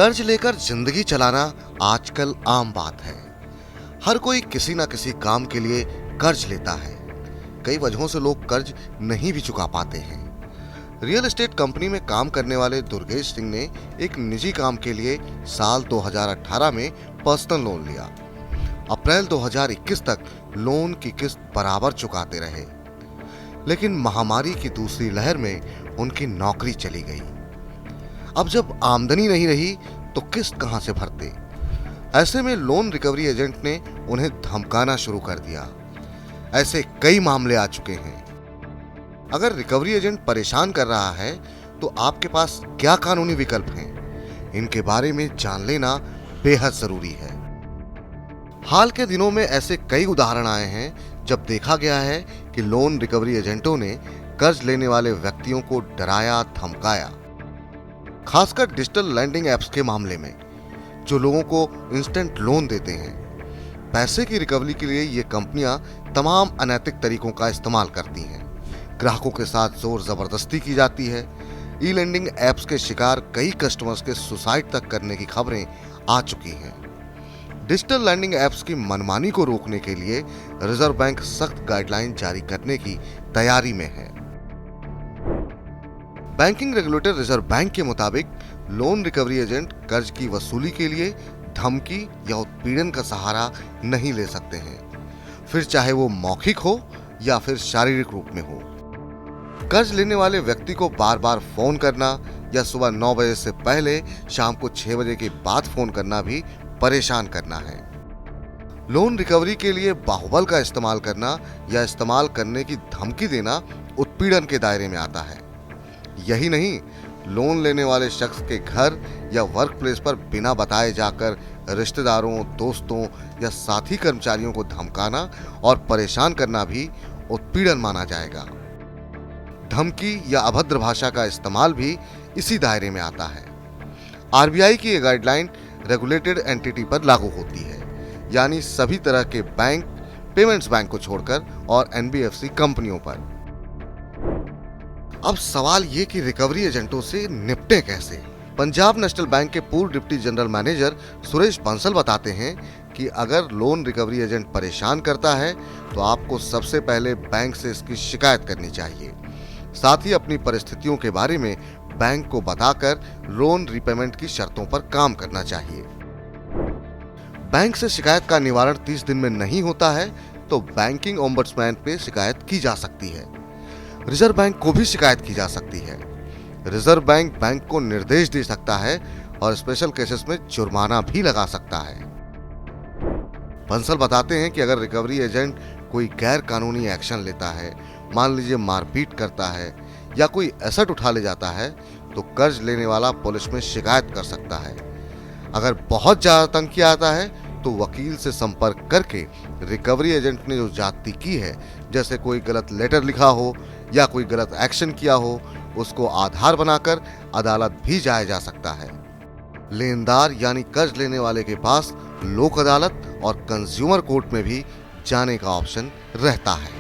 कर्ज लेकर जिंदगी चलाना आजकल आम बात है। हर कोई किसी ना किसी काम के लिए कर्ज लेता है। कई वजहों से लोग कर्ज नहीं भी चुका पाते हैं। रियल एस्टेट कंपनी में काम करने वाले दुर्गेश सिंह ने एक निजी काम के लिए साल 2018 में पर्सनल लोन लिया। अप्रैल 2021 तक लोन की किस्त बराबर चुकाते रहे, लेकिन महामारी की दूसरी लहर में उनकी नौकरी चली गई। अब जब आमदनी नहीं रही तो किस्त कहां से भरते। ऐसे में लोन रिकवरी एजेंट ने उन्हें धमकाना शुरू कर दिया। ऐसे कई मामले आ चुके हैं। अगर रिकवरी एजेंट परेशान कर रहा है तो आपके पास क्या कानूनी विकल्प हैं, इनके बारे में जान लेना बेहद जरूरी है। हाल के दिनों में ऐसे कई उदाहरण आए हैं जब देखा गया है कि लोन रिकवरी एजेंटों ने कर्ज लेने वाले व्यक्तियों को डराया, धमकाया। खासकर डिजिटल लैंडिंग एप्स के मामले में, जो लोगों को इंस्टेंट लोन देते हैं। पैसे की रिकवरी के लिए ये कंपनियां तमाम अनैतिक तरीकों का इस्तेमाल करती हैं। ग्राहकों के साथ जोर जबरदस्ती की जाती है। ई लैंडिंग एप्स के शिकार कई कस्टमर्स के सुसाइड तक करने की खबरें आ चुकी हैं। डिजिटल लैंडिंग एप्स की मनमानी को रोकने के लिए रिजर्व बैंक सख्त गाइडलाइन जारी करने की तैयारी में है। बैंकिंग रेगुलेटर रिजर्व बैंक के मुताबिक लोन रिकवरी एजेंट कर्ज की वसूली के लिए धमकी या उत्पीड़न का सहारा नहीं ले सकते हैं, फिर चाहे वो मौखिक हो या फिर शारीरिक रूप में हो। कर्ज लेने वाले व्यक्ति को बार बार फोन करना या सुबह 9 बजे से पहले शाम को 6 बजे के बाद फोन करना भी परेशान करना है। लोन रिकवरी के लिए बाहुबल का इस्तेमाल करना या इस्तेमाल करने की धमकी देना उत्पीड़न के दायरे में आता है। यही नहीं, लोन लेने वाले शख्स के घर या वर्क प्लेस पर बिना बताए जाकर रिश्तेदारों, दोस्तों या साथी कर्मचारियों को धमकाना और परेशान करना भी उत्पीड़न माना जाएगा। धमकी या अभद्र भाषा का इस्तेमाल भी इसी दायरे में आता है। आरबीआई की ये गाइडलाइन रेगुलेटेड एंटिटी पर लागू होती है, यानी सभी तरह के बैंक, पेमेंट्स बैंक को छोड़कर, और एनबीएफसी कंपनियों पर। अब सवाल ये कि रिकवरी एजेंटों से निपटें कैसे। पंजाब नेशनल बैंक के पूर्व deputy general manager Suresh Bansal बताते हैं कि अगर लोन रिकवरी एजेंट परेशान करता है तो आपको सबसे पहले बैंक से इसकी शिकायत करनी चाहिए। साथ ही अपनी परिस्थितियों के बारे में बैंक को बताकर लोन रीपेमेंट की शर्तों पर काम करना चाहिए। बैंक से शिकायत का निवारण 30 दिन में नहीं होता है तो बैंकिंग ओम्बड्समैन पे शिकायत की जा सकती है। रिजर्व बैंक को भी शिकायत की जा सकती है। रिजर्व बैंक बैंक को निर्देश दे सकता है और स्पेशल केसेस में जुर्माना भी लगा सकता है। बंसल बताते हैं कि अगर रिकवरी एजेंट कोई गैर कानूनी एक्शन लेता है, मान लीजिए मारपीट करता है या कोई एसेट उठा ले जाता है, तो कर्ज लेने वाला पुलिस में शिकायत कर सकता है। अगर बहुत ज्यादा तंग किया आता है तो वकील से संपर्क करके रिकवरी एजेंट ने जो ज्यादती की है, जैसे कोई गलत लेटर लिखा हो या कोई गलत एक्शन किया हो, उसको आधार बनाकर अदालत भी जाया जा सकता है। लेनदार यानी कर्ज लेने वाले के पास लोक अदालत और कंज्यूमर कोर्ट में भी जाने का ऑप्शन रहता है।